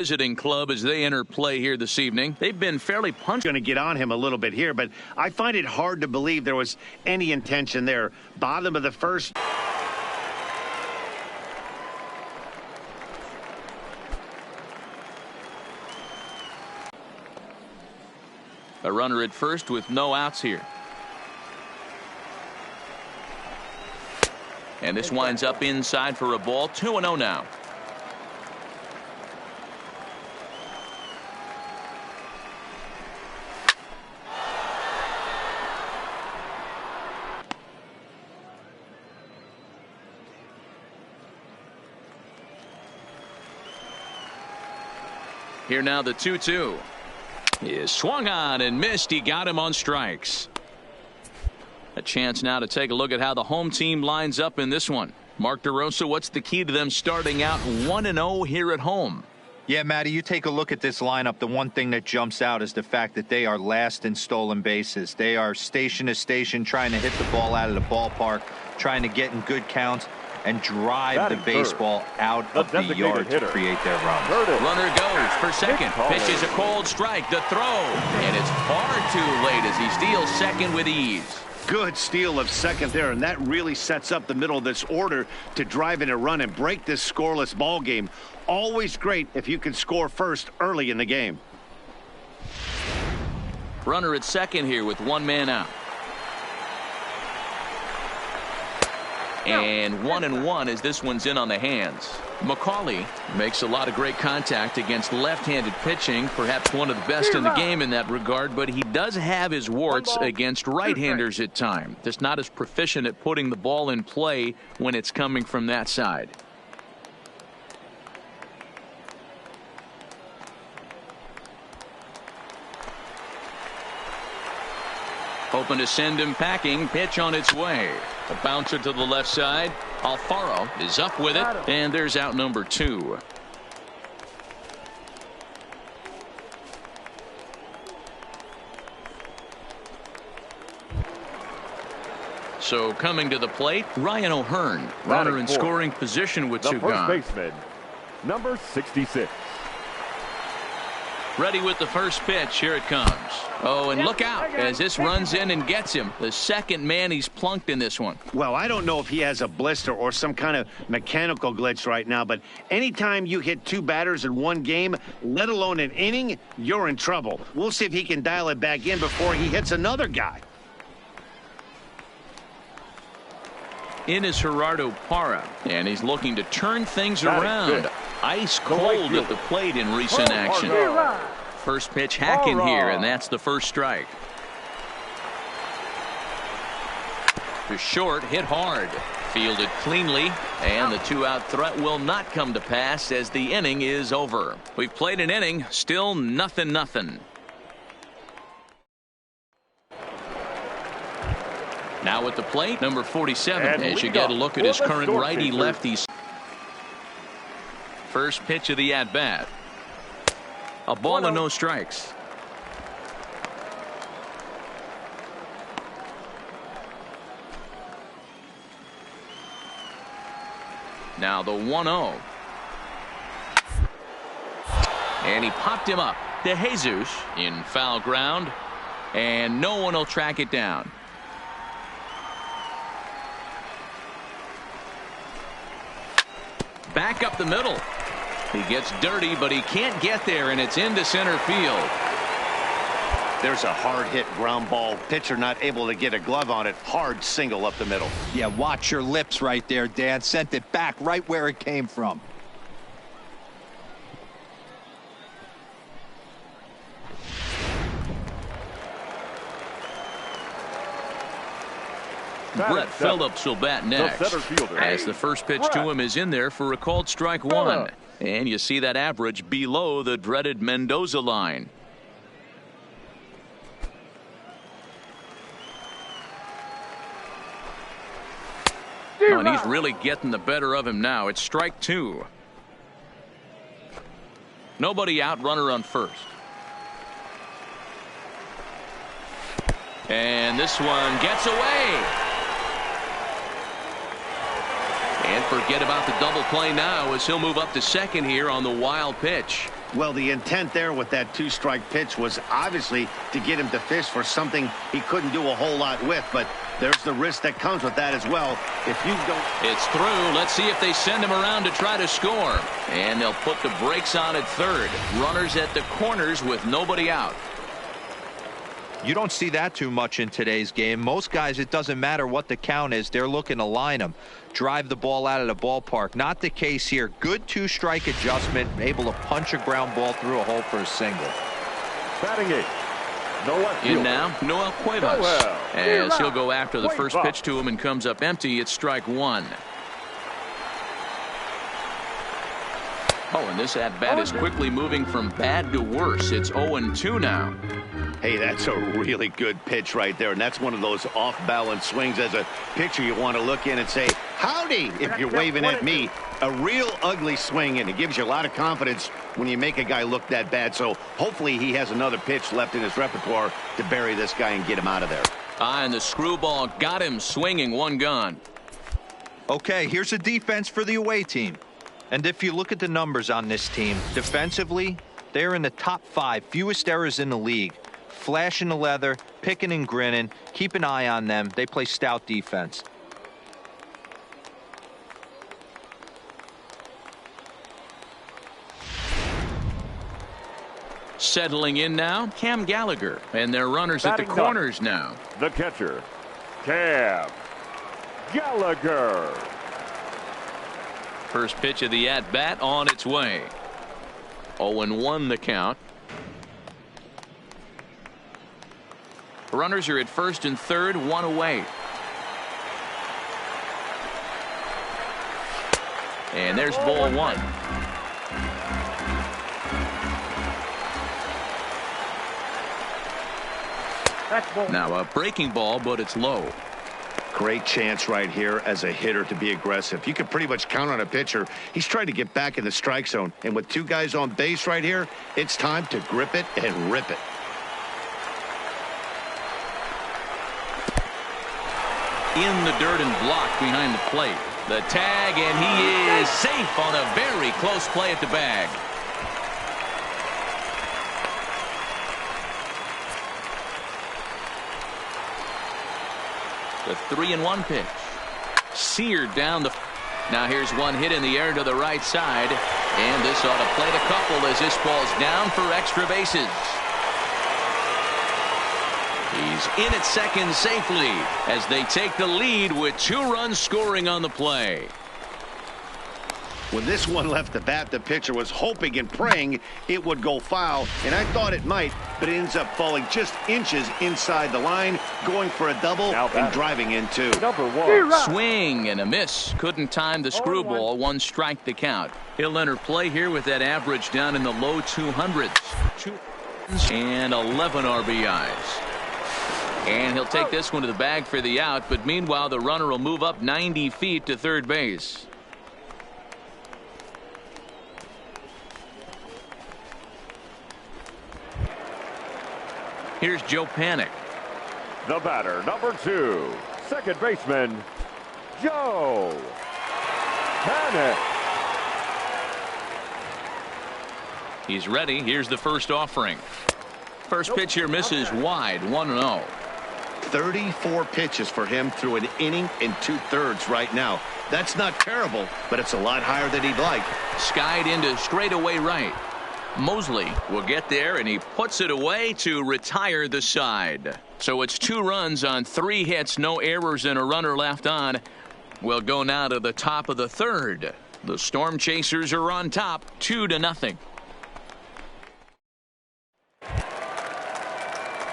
Visiting club as they enter play here this evening. They've been fairly punched. Going to get on him a little bit here, but I find it hard to believe there was any intention there. Bottom of the first. A runner at first with no outs here. And this winds up inside for a ball. 2-0 now. Here now the 2-2 is swung on and missed. He got him on strikes. A chance now to take a look at how the home team lines up in this one. Mark DeRosa, what's the key to them starting out 1-0 here at home? Yeah, Matty, you take a look at this lineup. The one thing that jumps out is the fact that they are last in stolen bases. They are station to station trying to hit the ball out of the ballpark, trying to get in good counts and drive the baseball out of the yard to create their runs. Runner goes for second. Pitches a cold strike. The throw. And it's far too late as he steals second with ease. Good steal of second there, and that really sets up the middle of this order to drive in a run and break this scoreless ball game. Always great if you can score first early in the game. Runner at second here with one man out. And 1-1 as this one's in on the hands. McCauley makes a lot of great contact against left-handed pitching, perhaps one of the best in the game in that regard, but he does have his warts against right-handers at times. Just not as proficient at putting the ball in play when it's coming from that side. Hoping to send him packing. Pitch on its way. A bouncer to the left side. Alfaro is up with it, and there's out number 2. So coming to the plate, Ryan O'Hearn, runner in scoring position with 2 gone. First baseman, number 66. Ready with the first pitch. Here it comes. Oh, and look out as this runs in and gets him. The second man he's plunked in this one. Well, I don't know if he has a blister or some kind of mechanical glitch right now, but anytime you hit 2 batters in one game, let alone an inning, you're in trouble. We'll see if he can dial it back in before he hits another guy. In is Gerardo Parra, and he's looking to turn things around. Ice cold at the plate in recent action. First pitch hacking here, and that's the first strike. To short, hit hard. Fielded cleanly, and the 2-out threat will not come to pass as the inning is over. We've played an inning, still 0-0. Now at the plate, number 47, as you get a look at his current righty-lefty. First pitch of the at-bat. A ball and no strikes. Now the 1-0. And he popped him up. De Jesus in foul ground. And no one will track it down. Back up the middle. He gets dirty, but he can't get there, and it's into center field. There's a hard hit ground ball. Pitcher not able to get a glove on it. Hard single up the middle. Yeah, watch your lips right there, Dan. Sent it back right where it came from. Brett Phillips will bat next, as the first pitch to him is in there for a called strike 1. And you see that average below the dreaded Mendoza line. Oh, and he's really getting the better of him now. It's strike 2. Nobody out, runner on first. And this one gets away. And forget about the double play now as he'll move up to second here on the wild pitch. Well, the intent there with that two-strike pitch was obviously to get him to fish for something he couldn't do a whole lot with, but there's the risk that comes with that as well. If you don't... It's through. Let's see if they send him around to try to score. And they'll put the brakes on at third. Runners at the corners with nobody out. You don't see that too much in today's game. Most guys, it doesn't matter what the count is. They're looking to line them, drive the ball out of the ballpark. Not the case here. Good two-strike adjustment, able to punch a ground ball through a hole for a single. Batting eighth, Noah in now, Noel Cuevas. As he'll go after the first pitch to him and comes up empty. It's strike one. Oh, and this at-bat is quickly moving from bad to worse. It's 0-2 now. Hey, that's a really good pitch right there, and that's one of those off-balance swings. As a pitcher, you want to look in and say, howdy, if you're waving at me. A real ugly swing, and it gives you a lot of confidence when you make a guy look that bad. So hopefully he has another pitch left in his repertoire to bury this guy and get him out of there. And the screwball got him swinging, one gone. Okay, here's a defense for the away team. And if you look at the numbers on this team, defensively, they're in the top 5, fewest errors in the league. Flashing the leather, picking and grinning, keep an eye on them. They play stout defense. Settling in now, Cam Gallagher. And their runners at the corners now. The catcher, Cam Gallagher. First pitch of the at-bat on its way. 0-1 the count. Runners are at first and third, one away. And there's ball one. Now a breaking ball, but it's low. Great chance right here as a hitter to be aggressive. You can pretty much count on a pitcher. He's trying to get back in the strike zone. And with two guys on base right here, it's time to grip it and rip it. In the dirt and blocked behind the plate. The tag, and he is safe on a very close play at the bag. The 3-1 pitch. Seared down the... Now here's one hit in the air to the right side. And this ought to play the couple as this ball's down for extra bases. He's in at second safely as they take the lead with 2 runs scoring on the play. When this one left the bat, the pitcher was hoping and praying it would go foul, and I thought it might, but it ends up falling just inches inside the line, going for a double and driving in two. Number one. Swing and a miss. Couldn't time the screwball. 1 strike the count. He'll enter play here with that average down in the low 200s. 2 and 11 RBIs. And he'll take this one to the bag for the out, but meanwhile the runner will move up 90 feet to third base. Here's Joe Panik. The batter, number 2, second baseman, Joe Panik. He's ready. Here's the first offering. First pitch here misses wide, 1-0. 34 pitches for him through an inning and 2/3 right now. That's not terrible, but it's a lot higher than he'd like. Skied into straightaway right. Mosley will get there, and he puts it away to retire the side. So it's 2 runs on 3 hits, no errors, and a runner left on. We'll go now to the top of the third. The Storm Chasers are on top, 2-0.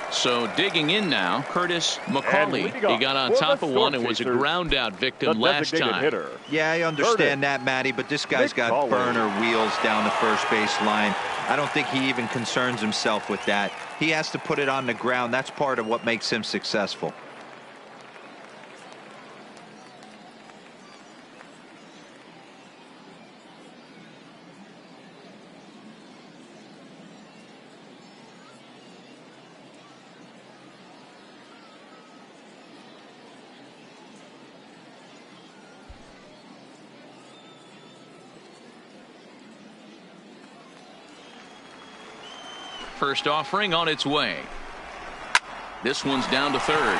So digging in now, Curtis McCauley. He got on top of one and was a ground out victim last time. Hitter. Yeah, I understand that, Matty, but this guy's got burner wheels down the first base line. I don't think he even concerns himself with that. He has to put it on the ground. That's part of what makes him successful. First offering on its way. This one's down to third.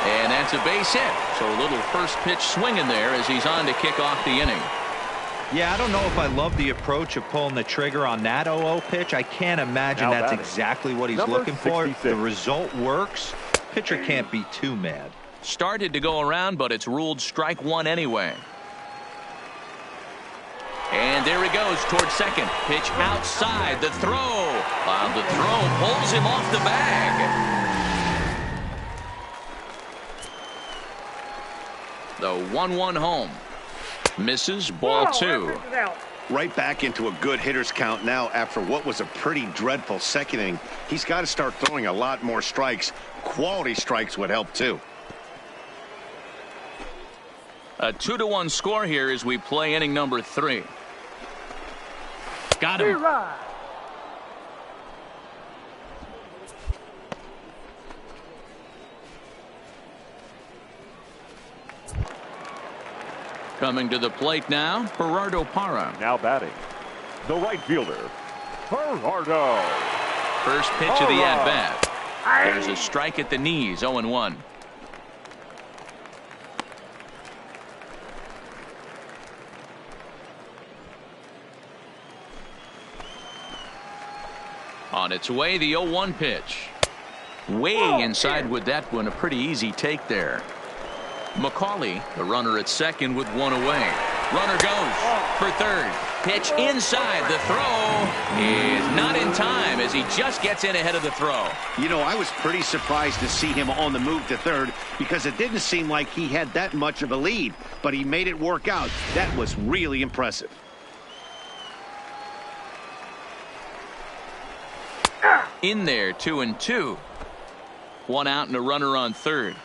And that's a base hit. So a little first pitch swing in there as he's on to kick off the inning. Yeah, I don't know if I love the approach of pulling the trigger on that 0-0 pitch. I can't imagine that's exactly what he's looking for. The result works. Pitcher can't be too mad. Started to go around, but it's ruled strike one anyway. And there he goes towards second. Pitch outside the throw. The throw pulls him off the bag. The 1-1 home. Misses, ball two. Right back into a good hitter's count now after what was a pretty dreadful second inning. He's got to start throwing a lot more strikes. Quality strikes would help too. A 2-1 score here as we play inning number 3. Got him. Coming to the plate now, Gerardo Parra. Now batting, the right fielder, Gerardo. First pitch of the at-bat. There's a strike at the knees, 0-1. On its way, the 0-1 pitch. Way inside with that one. A pretty easy take there. McCauley, the runner at second with one away. Runner goes for third. Pitch inside. The throw is not in time as he just gets in ahead of the throw. You know, I was pretty surprised to see him on the move to third because it didn't seem like he had that much of a lead, but he made it work out. That was really impressive. In there, 2-2. One out and a runner on third.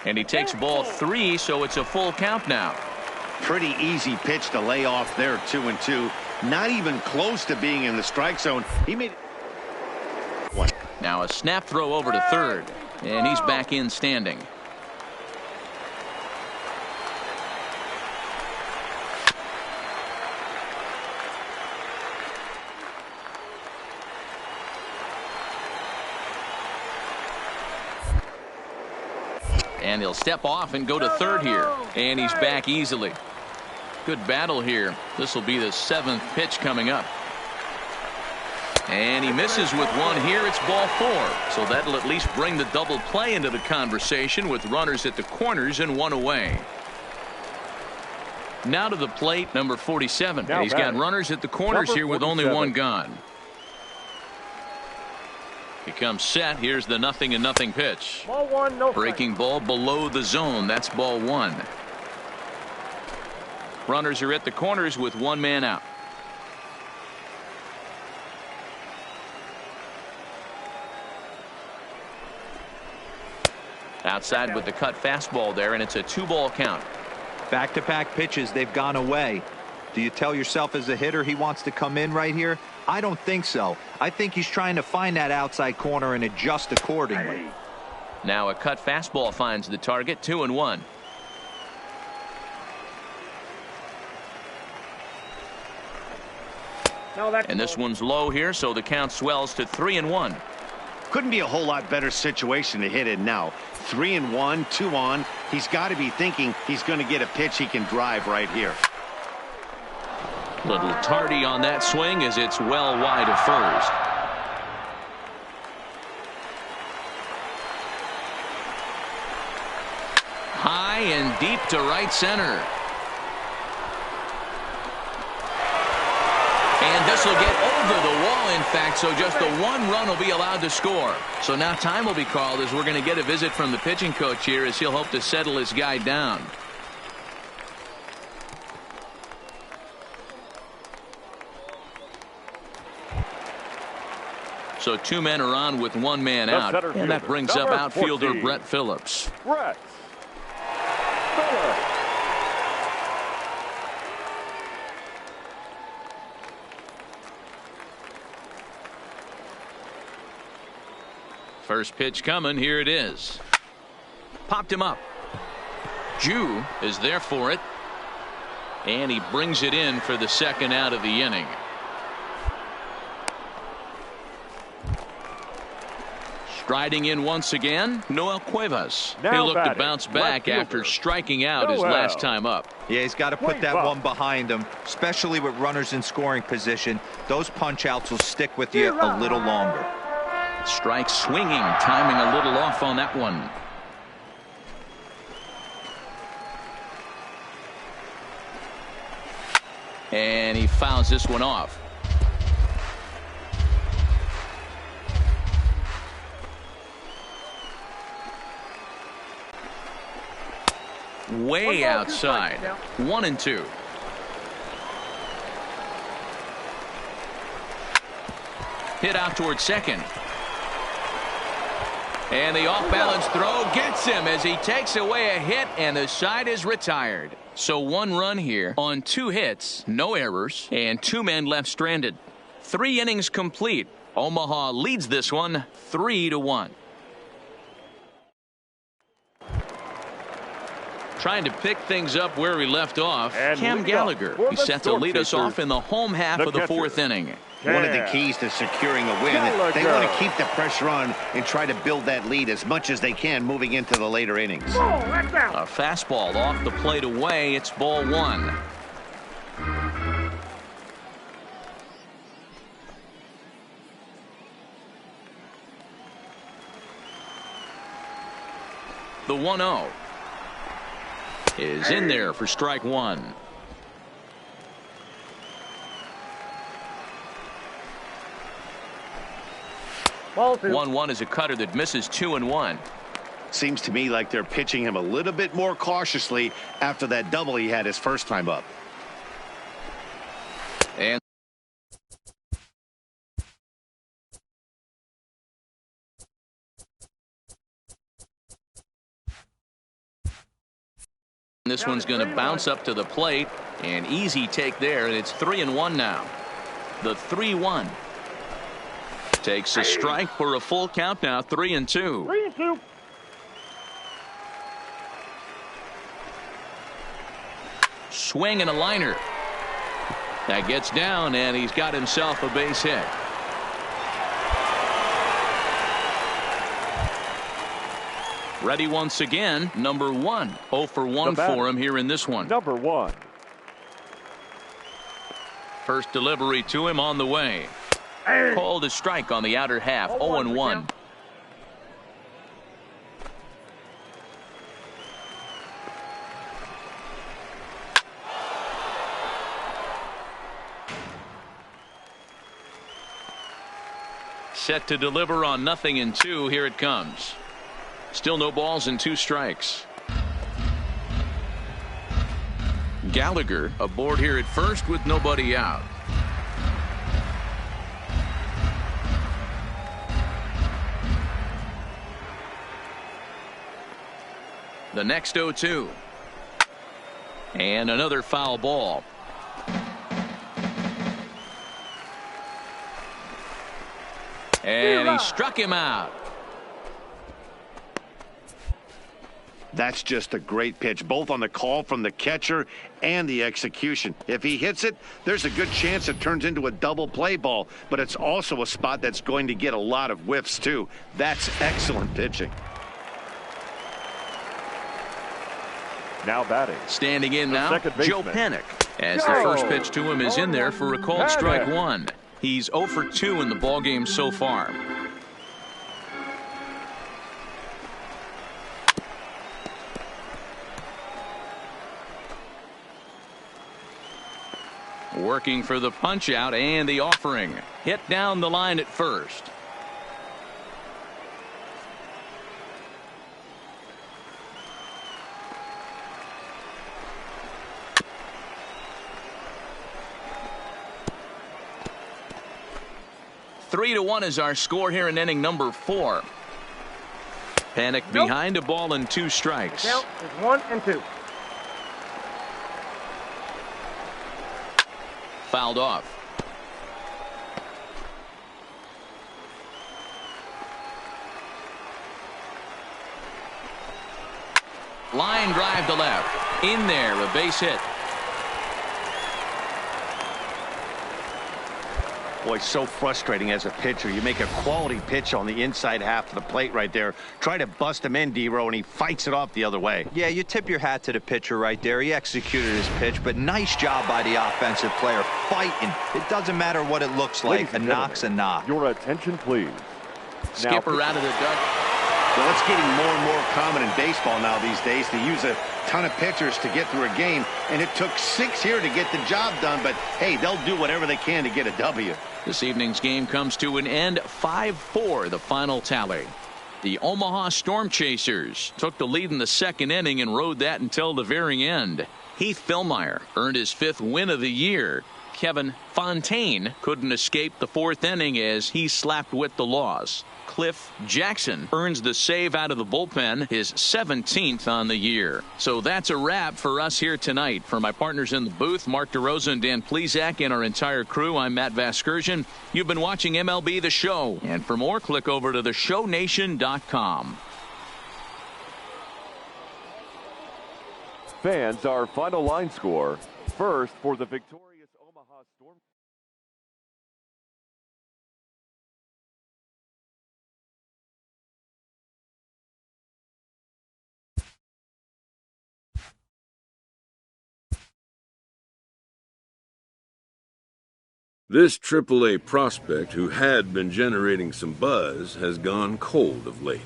And he takes ball 3, so it's a full count now. Pretty easy pitch to lay off there, 2-2. Not even close to being in the strike zone. He made it. Now a snap throw over to third, and he's back in standing. And he'll step off and go to third here. And he's back easily. Good battle here. This will be the 7th pitch coming up. And he misses with one here. It's ball 4. So that'll at least bring the double play into the conversation with runners at the corners and one away. Now to the plate, number 47. Now he's got runners at the corners here with only one gone. He comes set. Here's the 0-0 pitch. Ball 1, no breaking ball below the zone. That's ball 1. Runners are at the corners with one man out. Outside with the cut fastball there, and it's a 2-ball count. Back-to-back pitches, they've gone away. Do you tell yourself as a hitter he wants to come in right here? I don't think so. I think he's trying to find that outside corner and adjust accordingly. Now a cut fastball finds the target, 2-1. And this one's low here, so the count swells to 3-1. Couldn't be a whole lot better situation to hit in now. 3-1, 2 on. He's got to be thinking he's going to get a pitch he can drive right here. Little tardy on that swing as it's well wide of first. High and deep to right center. And this will get over the wall, in fact, so just the 1 run will be allowed to score. So now time will be called as we're going to get a visit from the pitching coach here as he'll hope to settle his guy down. So 2 men are on with 1 man out, and that brings up outfielder Brett Phillips. Brett Phillips. First pitch coming. Here it is. Popped him up. Jew is there for it. And he brings it in for the second out of the inning. Striding in once again, Noel Cuevas. He'll look to bounce back after striking out his last time up. Yeah, he's got to put that one behind him, especially with runners in scoring position. Those punch outs will stick with you a little longer. Strike swinging, timing a little off on that one. And he fouls this one off. Way outside. 1-2. Hit out towards second. And the off-balance throw gets him as he takes away a hit, and the side is retired. So 1 run here on 2 hits, no errors, and 2 men left stranded. 3 innings complete. Omaha leads this one 3-1. Trying to pick things up where we left off, And Cam Gallagher. He's set to lead us off in the home half of the 4th inning. One of the keys to securing a win. They want to keep the pressure on and try to build that lead as much as they can moving into the later innings. A fastball off the plate away. It's ball 1. The 1-0 is in there for strike 1. Ball 2. 1-1 is a cutter that misses 2-1. Seems to me like they're pitching him a little bit more cautiously after that double he had his first time up. And this one's going to bounce up to the plate. An easy take there, and it's 3-1 now. The 3-1 takes a strike for a full count now. 3-2. 3-2. Swing and a liner. That gets down, and he's got himself a base hit. Ready once again, number 1. 0 for 1 for him here in this one. Number 1. First delivery to him on the way. Called a strike on the outer half. 0-1. Set to deliver on 0-2. Here it comes. Still no balls and 2 strikes. Gallagher aboard here at first with nobody out. The next 0-2. And another foul ball. And he struck him out. That's just a great pitch, both on the call from the catcher and the execution. If he hits it, there's a good chance it turns into a double play ball, but it's also a spot that's going to get a lot of whiffs too. That's excellent pitching. Now batting. Standing in The now, second Joe baseman. Panik. As the first pitch to him is in there for a called strike 1. He's 0 for 2 in the ballgame so far. Working for the punch out and the offering. Hit down the line at first. Three to 1 is our score here in inning number 4. Panik behind a ball and 2 strikes. Count is 1-2. Fouled off. Line drive to left. In there, a base hit. Boy, so frustrating as a pitcher. You make a quality pitch on the inside half of the plate right there. Try to bust him in, D-Row, and he fights it off the other way. Yeah, you tip your hat to the pitcher right there. He executed his pitch, but nice job by the offensive player fighting. It doesn't matter what it looks like. A knock's a knock. Your attention, please. Skipper out of the duck. Well, it's getting more and more common in baseball now these days to use a ton of pitchers to get through a game, and it took 6 here to get the job done, but hey, they'll do whatever they can to get a W. This evening's game comes to an end, 5-4 the final tally. The Omaha Storm Chasers took the lead in the second inning and rode that until the very end. Heath Fillmyer earned his 5th win of the year. Kevin Fontaine couldn't escape the 4th inning as he slapped with the loss. Cliff Jackson earns the save out of the bullpen, his 17th on the year. So that's a wrap for us here tonight. For my partners in the booth, Mark DeRosa and Dan Plesac, and our entire crew, I'm Matt Vasgersian. You've been watching MLB The Show. And for more, click over to theshownation.com. Fans, our final line score. First for the victorious Omaha Storm. This AAA prospect, who had been generating some buzz, has gone cold of late.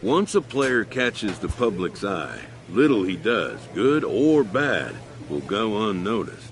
Once a player catches the public's eye, little he does, good or bad, will go unnoticed.